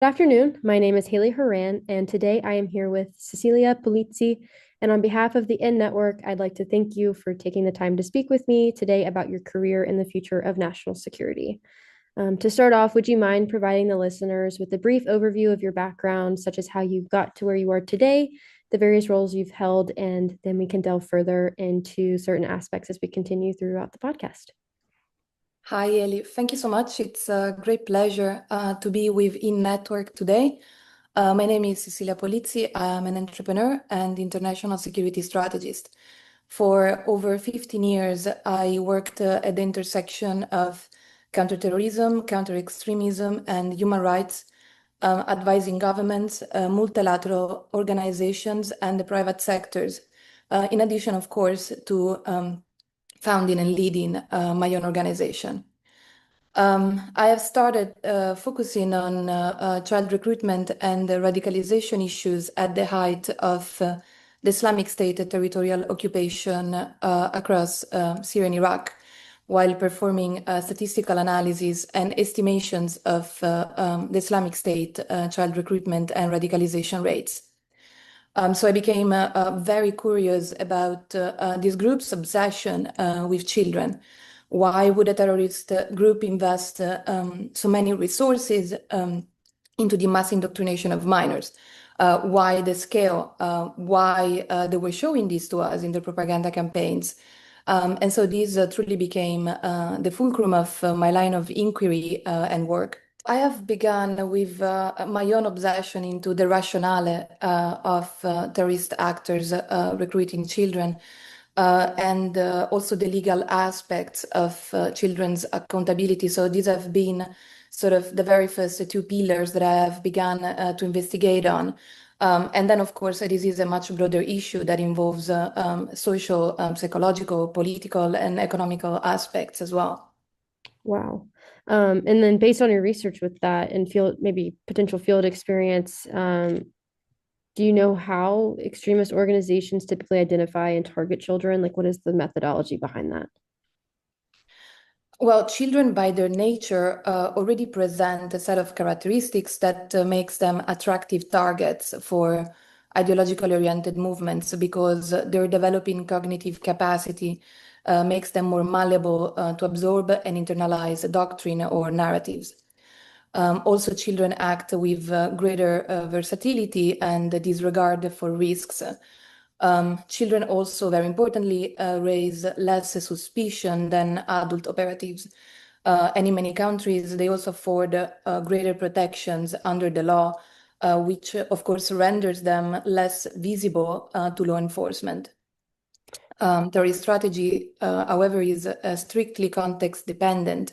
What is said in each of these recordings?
Good afternoon. My name is Haley Horan, and today I am here with Cecilia Polizzi. And on behalf of the N Network, I'd like to thank you for taking the time to speak with me today about your career in the future of national security. To start off, would you mind providing the listeners with a brief overview of your background, such as how you got to where you are today, the various roles you've held, and then we can delve further into certain aspects as we continue throughout the podcast. Hi, Eli. Thank you so much. It's a great pleasure to be with In Network today. My name is Cecilia Polizzi. I'm an entrepreneur and international security strategist. For over 15 years, I worked at the intersection of counter-terrorism, counter-extremism, and human rights, advising governments, multilateral organizations, and the private sectors. In addition, of course, to founding and leading my own organization. I have started focusing on child recruitment and radicalization issues at the height of the Islamic State territorial occupation across Syria and Iraq, while performing statistical analysis and estimations of the Islamic State child recruitment and radicalization rates. So I became very curious about this group's obsession with children. Why would a terrorist group invest so many resources into the mass indoctrination of minors? Why the scale? Why they were showing this to us in their propaganda campaigns? And so this truly became the fulcrum of my line of inquiry and work. I have begun with my own obsession into the rationale of terrorist actors recruiting children and also the legal aspects of children's accountability. So these have been sort of the very first two pillars that I have begun to investigate on. And then, of course, this is a much broader issue that involves social, psychological, political, and economical aspects as well. Wow. And then based on your research with that and field, maybe potential field experience, do you know how extremist organizations typically identify and target children? Like, what is the methodology behind that? Well, children by their nature already present a set of characteristics that makes them attractive targets for ideologically oriented movements because their developing cognitive capacity makes them more malleable to absorb and internalize doctrine or narratives. Also, children act with greater versatility and disregard for risks. Children also, very importantly, raise less suspicion than adult operatives. And in many countries, they also afford greater protections under the law, which, of course, renders them less visible to law enforcement. Terrorist strategy, however, is strictly context dependent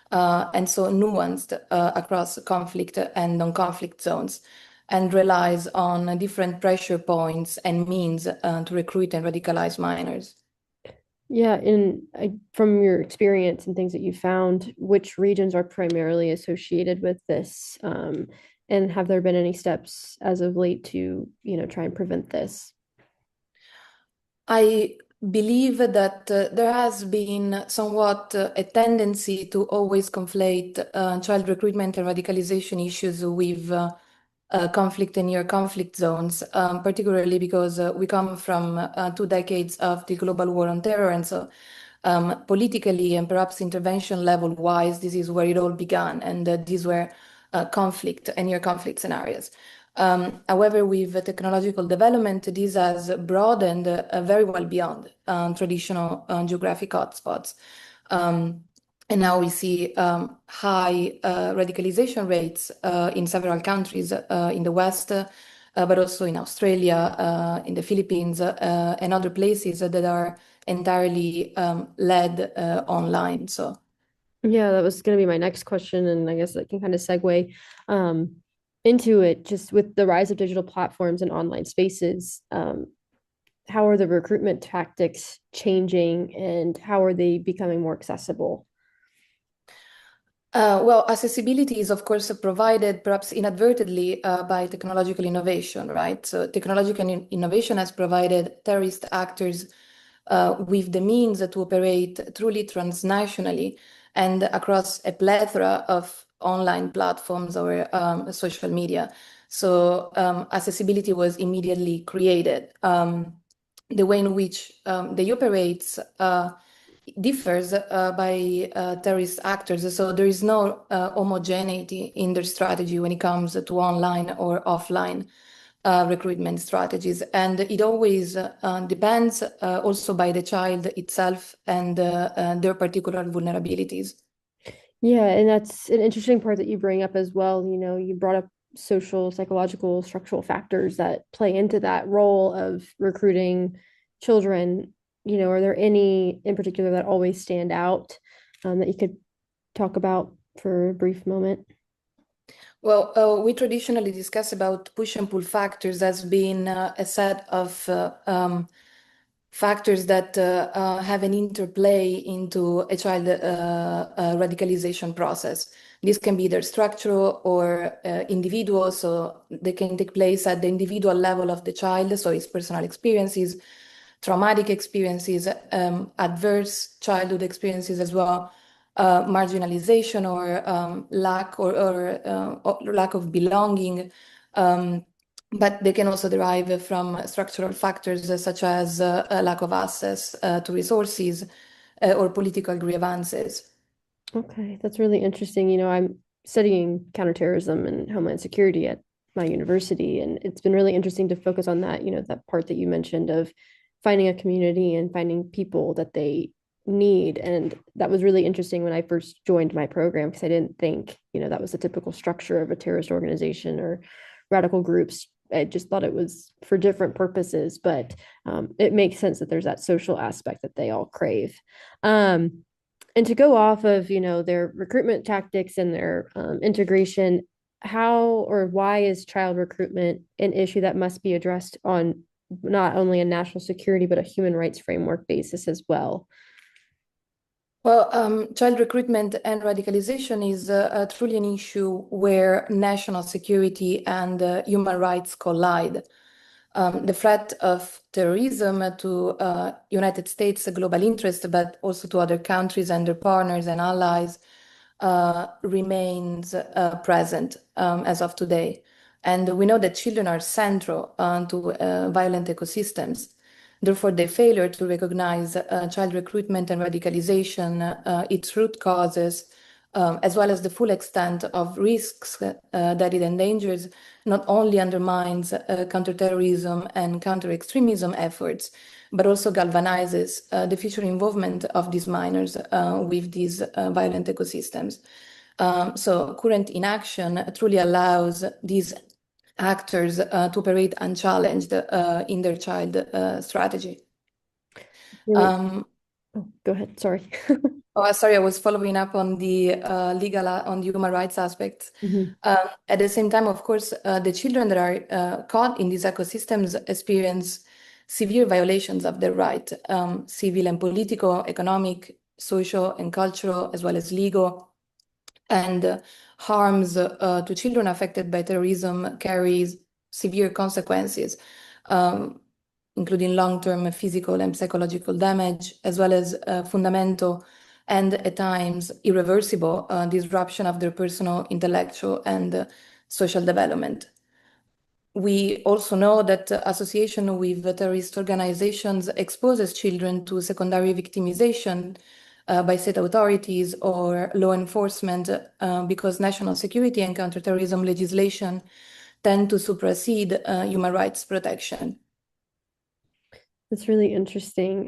and so nuanced across conflict and non-conflict zones and relies on different pressure points and means to recruit and radicalize minors. Yeah, and from your experience and things that you found, which regions are primarily associated with this? And have there been any steps as of late to, try and prevent this? I believe that there has been somewhat a tendency to always conflate child recruitment and radicalization issues with conflict and near conflict zones, particularly because we come from 2 decades of the global war on terror. And so politically and perhaps intervention level wise, this is where it all began. And these were conflict and near conflict scenarios. However, with technological development, this has broadened very well beyond traditional geographic hotspots. And now we see high radicalization rates in several countries in the West, but also in Australia, in the Philippines, and other places that are entirely led online. So. Yeah, that was going to be my next question, and I guess I can kind of segue um, into it. Just with the rise of digital platforms and online spaces, how are the recruitment tactics changing, and how are they becoming more accessible? Well, accessibility is, of course, provided perhaps inadvertently by technological innovation, right? So technological innovation has provided terrorist actors with the means to operate truly transnationally and across a plethora of online platforms or social media. So accessibility was immediately created. The way in which they operate differs by terrorist actors. So there is no homogeneity in their strategy when it comes to online or offline recruitment strategies. And it always depends also by the child itself and their particular vulnerabilities. Yeah, and that's an interesting part that you bring up as well. You know, you brought up social, psychological, structural factors that play into that role of recruiting children. You know, are there any in particular that always stand out that you could talk about for a brief moment? Well, we traditionally discuss about push and pull factors as being a set of factors that have an interplay into a child radicalization process. This can be either structural or individual, so they can take place at the individual level of the child, so his personal experiences, traumatic experiences, adverse childhood experiences as well, marginalization or lack of belonging. But they can also derive from structural factors such as a lack of access to resources or political grievances. Okay, that's really interesting. You know, I'm studying counterterrorism and homeland security at my university, and it's been really interesting to focus on that, you know, that part that you mentioned of finding a community and finding people that they need. And that was really interesting when I first joined my program because I didn't think, you know, that was the typical structure of a terrorist organization or radical groups. I just thought it was for different purposes, but it makes sense that there's that social aspect that they all crave. Um, and to go off of, you know, their recruitment tactics and their integration, how or why is child recruitment an issue that must be addressed on not only a national security but a human rights framework basis as well? Well, child recruitment and radicalization is truly an issue where national security and human rights collide. The threat of terrorism to United States global interest, but also to other countries and their partners and allies, remains present as of today. And we know that children are central to violent ecosystems. Therefore, the failure to recognize child recruitment and radicalization, its root causes, as well as the full extent of risks that it endangers, not only undermines counterterrorism and counter-extremism efforts, but also galvanizes the future involvement of these minors with these violent ecosystems. So current inaction truly allows these actors to operate unchallenged in their child strategy. Really, Um, oh, go ahead. Sorry. sorry, I was following up on the on the human rights aspects. Mhm. At the same time, of course, the children that are caught in these ecosystems experience severe violations of their right, civil and political, economic, social and cultural, as well as legal. And harms to children affected by terrorism carries severe consequences, um, including long-term physical and psychological damage, as well as fundamental and at times irreversible disruption of their personal, intellectual, and social development. We also know that association with terrorist organizations exposes children to secondary victimization by state authorities or law enforcement because national security and counterterrorism legislation tend to supersede human rights protection. That's really interesting.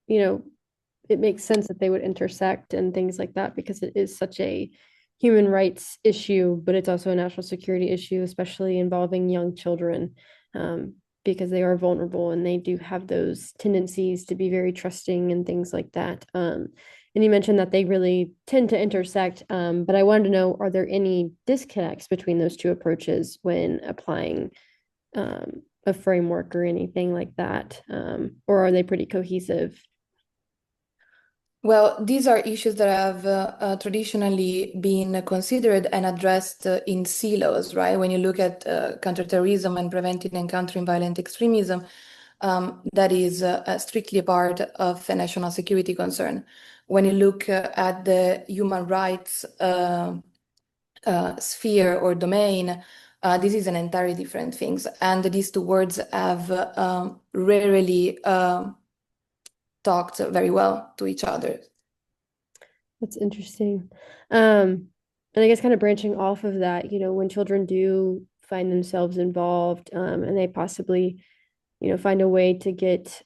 You know, it makes sense that they would intersect and things like that because it is such a human rights issue, but it's also a national security issue, especially involving young children, because they are vulnerable and they do have those tendencies to be very trusting and things like that. And you mentioned that they really tend to intersect, but I wanted to know, are there any disconnects between those two approaches when applying a framework or anything like that? Or are they pretty cohesive? Well, these are issues that have traditionally been considered and addressed in silos, right? When you look at counterterrorism and preventing and countering violent extremism, that is strictly a part of a national security concern. When you look at the human rights sphere or domain, this is an entirely different thing. And these two words have rarely talked very well to each other. That's interesting. And I guess kind of branching off of that, when children do find themselves involved, and they possibly, find a way to get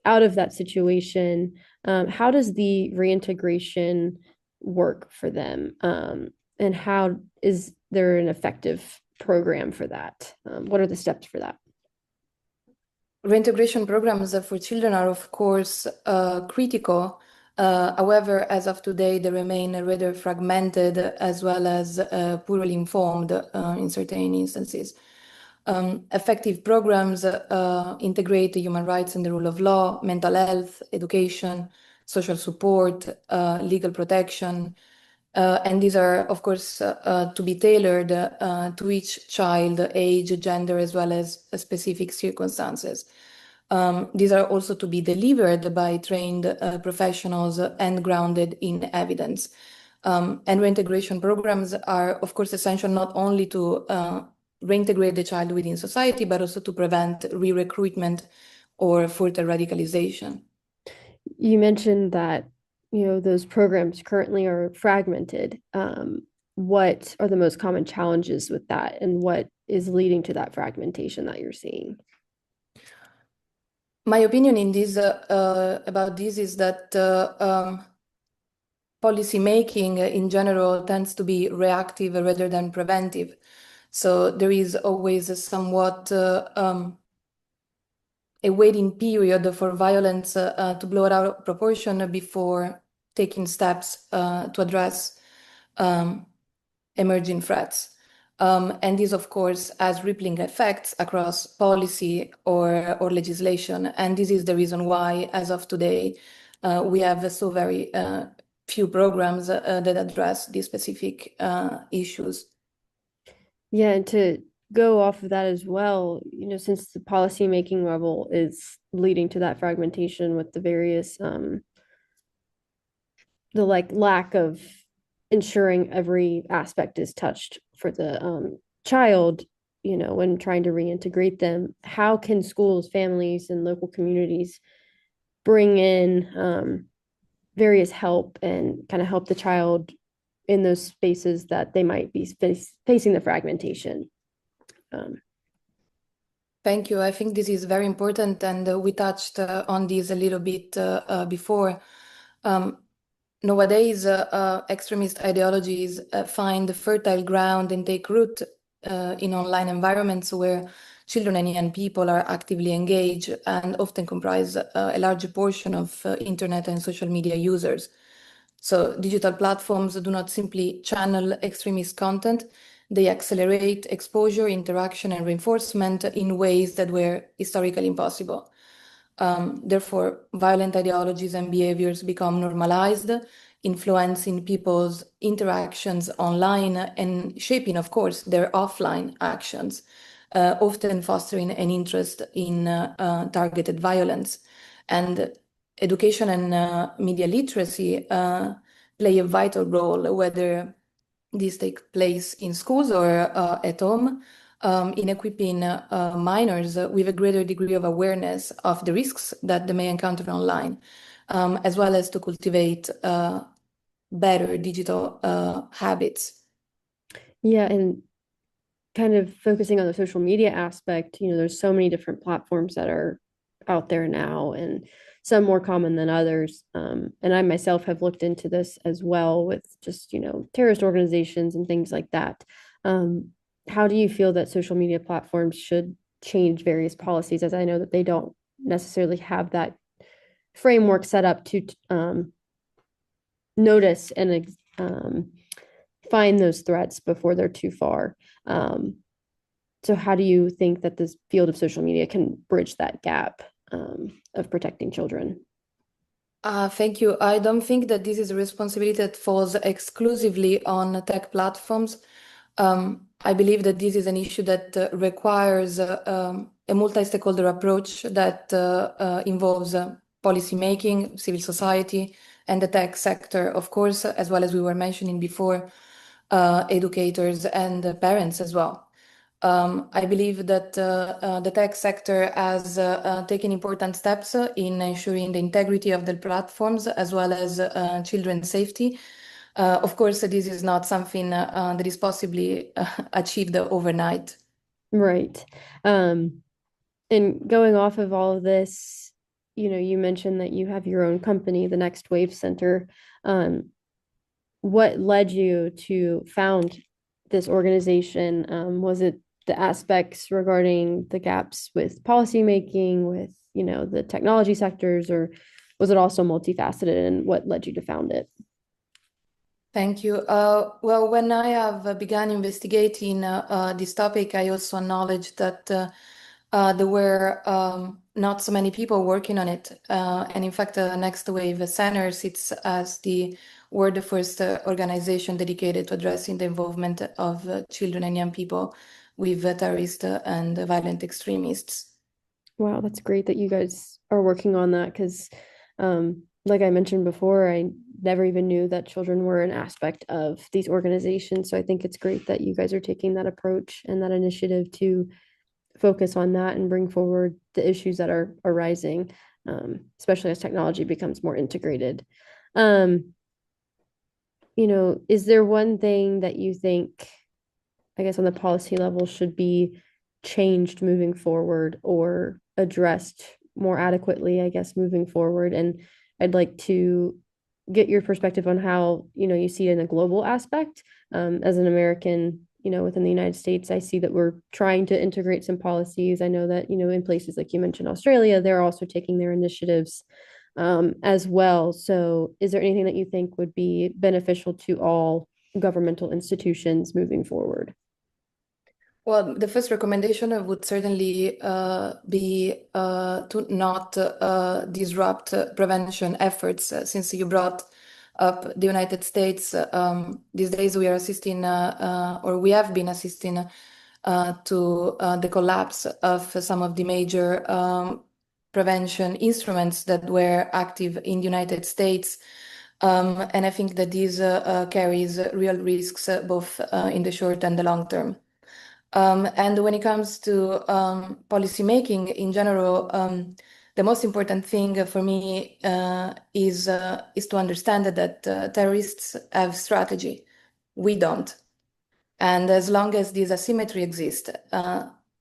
out of that situation, how does the reintegration work for them? And how is there an effective program for that? What are the steps for that? Reintegration programs for children are, of course, critical. However, as of today, they remain rather fragmented as well as poorly informed in certain instances. Effective programs integrate human rights and the rule of law, mental health, education, social support, legal protection, and these are, of course, to be tailored to each child, age, gender, as well as specific circumstances. These are also to be delivered by trained professionals and grounded in evidence. And reintegration programs are, of course, essential not only to reintegrate the child within society, but also to prevent re-recruitment or further radicalization. You mentioned that, those programs currently are fragmented. What are the most common challenges with that, and what is leading to that fragmentation that you're seeing? My opinion in this about this is that policy making in general tends to be reactive rather than preventive. So there is always a somewhat a waiting period for violence to blow out of proportion before taking steps to address emerging threats. And this, of course, has rippling effects across policy or legislation. And this is the reason why, as of today, we have so very few programs that address these specific issues. Yeah, and to go off of that as well, since the policymaking level is leading to that fragmentation with the various the lack of ensuring every aspect is touched for the child, when trying to reintegrate them, how can schools, families, and local communities bring in various help and kind of help the child in those spaces that they might be facing the fragmentation? Thank you. I think this is very important, and we touched on this a little bit before. Nowadays, extremist ideologies find fertile ground and take root in online environments where children and young people are actively engaged and often comprise a large portion of internet and social media users. So digital platforms do not simply channel extremist content, they accelerate exposure, interaction, and reinforcement in ways that were historically impossible. Therefore, violent ideologies and behaviors become normalized, influencing people's interactions online and shaping, of course, their offline actions, often fostering an interest in targeted violence. And education and media literacy play a vital role, whether these take place in schools or at home, in equipping minors with a greater degree of awareness of the risks that they may encounter online, as well as to cultivate better digital habits. Yeah, and kind of focusing on the social media aspect, there's so many different platforms that are out there now, and some more common than others. And I myself have looked into this as well with just, terrorist organizations and things like that. How do you feel that social media platforms should change various policies, as I know that they don't necessarily have that framework set up to notice and find those threats before they're too far? So how do you think that this field of social media can bridge that gap of protecting children? Thank you. I don't think that this is a responsibility that falls exclusively on tech platforms. I believe that this is an issue that requires a multi-stakeholder approach that involves policy making, civil society, and the tech sector, of course, as well as we were mentioning before, educators and parents as well. I believe that the tech sector has taken important steps in ensuring the integrity of the platforms as well as children's safety. Of course, this is not something that is possibly achieved overnight. Right. Um, and going off of all of this, you mentioned that you have your own company, the Next Wave Center. Um, what led you to found this organization? Was it the aspects regarding the gaps with policymaking, with, the technology sectors, or was it also multifaceted, and what led you to found it? Thank you. Well, when I have begun investigating this topic, I also acknowledged that there were not so many people working on it. And in fact, Next Wave Center sits as the world first organization dedicated to addressing the involvement of children and young people with terrorist and violent extremists. Wow, that's great that you guys are working on that because, like I mentioned before, I never even knew that children were an aspect of these organizations. So I think it's great that you guys are taking that approach and that initiative to focus on that and bring forward the issues that are arising, especially as technology becomes more integrated. Um, is there one thing that you think, I guess, on the policy level should be changed moving forward or addressed more adequately, I guess, moving forward? And I'd like to get your perspective on how, you see it in a global aspect. As an American, within the United States, I see that we're trying to integrate some policies. I know that, in places like you mentioned, Australia, they're also taking their initiatives as well. So, is there anything that you think would be beneficial to all governmental institutions moving forward? Well, the first recommendation would certainly be to not disrupt prevention efforts. Since you brought up the United States, these days we are assisting, or we have been assisting to the collapse of some of the major prevention instruments that were active in the United States. And I think that this carries real risks both in the short and the long term. And when it comes to policy making in general, the most important thing for me is to understand that terrorists have strategy. We don't. And as long as this asymmetry exists,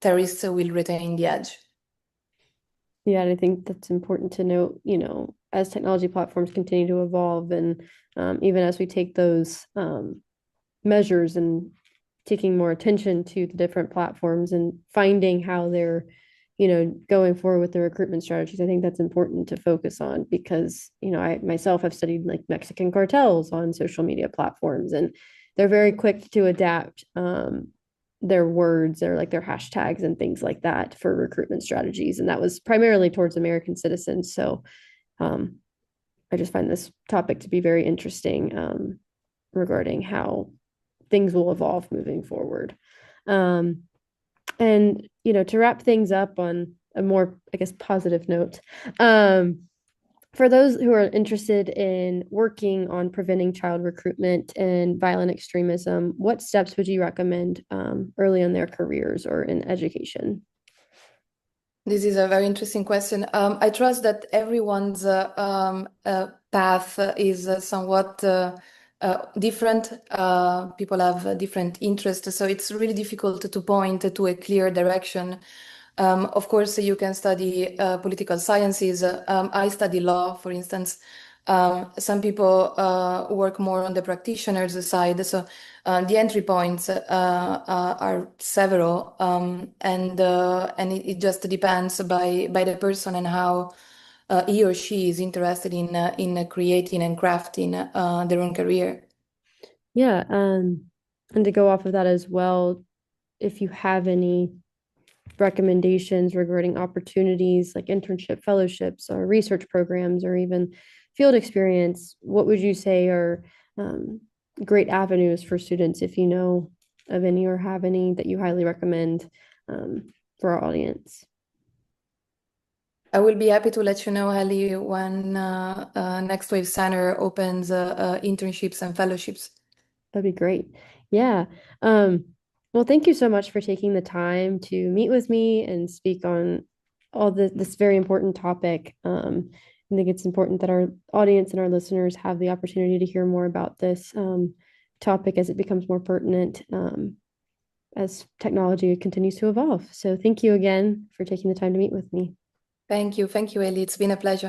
terrorists will retain the edge. Yeah, and I think that's important to note, as technology platforms continue to evolve and even as we take those measures and taking more attention to the different platforms and finding how they're, going forward with the recruitment strategies. I think that's important to focus on because, I myself have studied like Mexican cartels on social media platforms and they're very quick to adapt their words or like their hashtags and things like that for recruitment strategies. And that was primarily towards American citizens. So um, I just find this topic to be very interesting regarding how things will evolve moving forward. Um, and, to wrap things up on a more, I guess, positive note, for those who are interested in working on preventing child recruitment and violent extremism, what steps would you recommend early in their careers or in education? This is a very interesting question. I trust that everyone's path is somewhat different. People have different interests, so it's really difficult to point to a clear direction. Of course, you can study political sciences. I study law, for instance. Some people work more on the practitioner's side, so the entry points are several, and it just depends by the person and how he or she is interested in creating and crafting their own career. Yeah, and to go off of that as well, if you have any recommendations regarding opportunities like internship fellowships or research programs or even field experience, what would you say are great avenues for students if you know of any or have any that you highly recommend for our audience. I will be happy to let you know, Ellie, when Next Wave Center opens internships and fellowships. That'd be great. Yeah. Um, well, thank you so much for taking the time to meet with me and speak on this very important topic. I think it's important that our audience and our listeners have the opportunity to hear more about this topic as it becomes more pertinent as technology continues to evolve. So thank you again for taking the time to meet with me. Thank you, Ellie. It's been a pleasure.